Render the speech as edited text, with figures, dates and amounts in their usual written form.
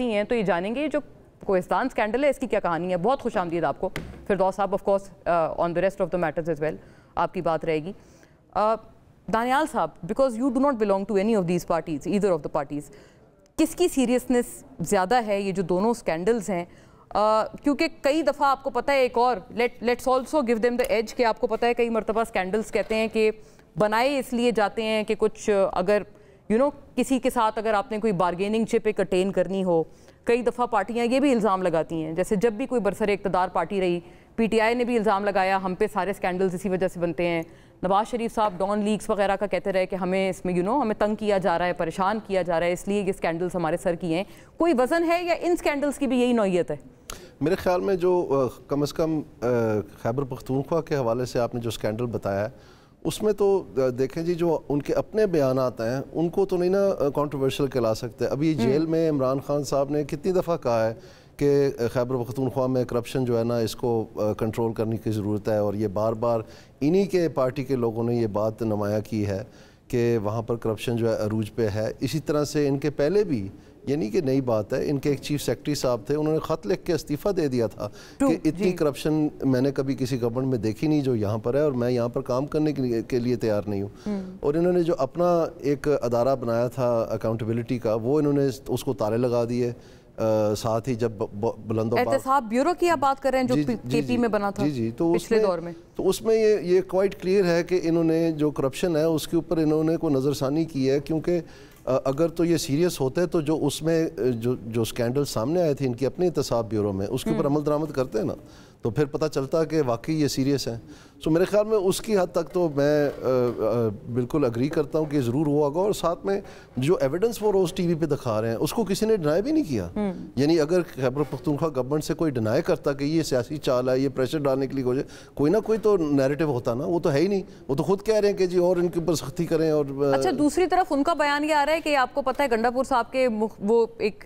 جاتی ہیں تو یہ جانیں گے جو کوہستان اسکینڈل ہے اس کی کیا کہانی ہے. بہت خوش آمدید آپ کو. Firdous Sahab of course on the rest of the matters as well آپ کی بات رہے گی. Daniyal Sahab, because you do not belong to any of these parties, either of the parties, کس کی سیریسنس زیادہ ہے یہ جو دونوں اسکینڈلز ہیں؟ کیونکہ کئی دفعہ آپ کو پتہ ہے ایک اور let's also give them the edge کہ آپ کو پتہ ہے کئی مرتبہ اسکینڈلز کہتے ہیں کہ بنائے اس لیے جاتے ہیں کہ کچھ اگر کسی کے ساتھ اگر آپ نے کوئی بارگیننگ چپ ایک اٹین کرنی ہو. کئی دفعہ پارٹیاں یہ بھی الزام لگاتی ہیں, جیسے جب بھی کوئی برسر اقتدار پارٹی رہی, پی ٹی آئی نے بھی الزام لگایا ہم پہ سارے اسکینڈلز اسی وجہ سے بنتے ہیں. نواز شریف صاحب ڈان لیکس وغیرہ کا کہتے رہے کہ ہمیں اس میں ہمیں تنگ کیا جا رہا ہے, پریشان کیا جا رہا ہے, اس لیے یہ اسکینڈلز ہمارے سر کی ہیں. کوئی وزن ہے یا ان اسکینڈلز کی بھی یہی نوعیت ہے؟ میرے خیال میں جو کم از کم خیبر پختونخوا کے حوالے سے آپ نے جو اسکینڈل بتایا ہے اس میں تو دیکھیں جی جو ان کے اپنے بیانات ہیں ان کو تو نہیں نا کانٹروورشل کہلا سکتے. ابھی جیل میں عمران خان صاحب نے کتنی دفعہ کہا ہے کہ خیبر پختونخوا میں کرپشن جو ہے نا اس کو کنٹرول کرنے کی ضرورت ہے, اور یہ بار بار انہی کے پارٹی کے لوگوں نے یہ بات نمایاں کی ہے کہ وہاں پر کرپشن جو ہے عروج پہ ہے. اسی طرح سے ان کے پہلے بھی, یعنی کہ نئی بات ہے, ان کے ایک چیف سیکرٹری صاحب تھے, انہوں نے خط لکھ کے استعفیٰ دے دیا تھا کہ اتنی کرپشن میں نے کبھی کسی گورنمنٹ میں دیکھی نہیں جو یہاں پر ہے, اور میں یہاں پر کام کرنے کے لیے تیار نہیں ہوں. اور انہوں نے جو اپنا ایک ادارہ بنایا تھا اکاؤنٹیبلٹی کا, وہ انہوں نے اس کو تالے لگا دیے. ساتھ ہی جب بلند و باز احتساب بیورو کی آپ بات کر رہے ہیں جو کے پی میں بنا تھا پچھلے دور میں, تو اس میں یہ کوائٹ کلیئر ہے کہ انہوں نے جو کرپشن ہے اس کے اوپر انہوں نے کوئی نظر ثانی کی ہے. کیونکہ اگر تو یہ سیریس ہوتے تو جو اس میں جو اسکینڈل سامنے آئے تھے ان کی اپنے احتساب بیورو میں, اس کے اوپر عمل درآمد کرتے ہیں نا, تو پھر پتہ چلتا کہ واقعی یہ سیریس ہیں. سو میرے خیال میں اس کی حد تک تو میں بالکل اگری کرتا ہوں کہ ضرور ہوا ہوگا. اور ساتھ میں جو ایویڈنس وہ روز ٹی وی پہ دکھا رہے ہیں اس کو کسی نے ڈینائی بھی نہیں کیا. یعنی اگر خیبر پختونخوا گورنمنٹ سے کوئی ڈینائی کرتا کہ یہ سیاسی چال ہے, یہ پریشر ڈالنے کے لیے کوئی نہ کوئی تو نیریٹو ہوتا نا, وہ تو ہے ہی نہیں. وہ تو خود کہہ رہے ہیں کہ جی اور ان کے اوپر سختی کریں. اور اچھا, دوسری طرف ان کا بیان یہ آ رہا ہے کہ آپ کو پتہ ہے گنڈا پور صاحب کے وہ ایک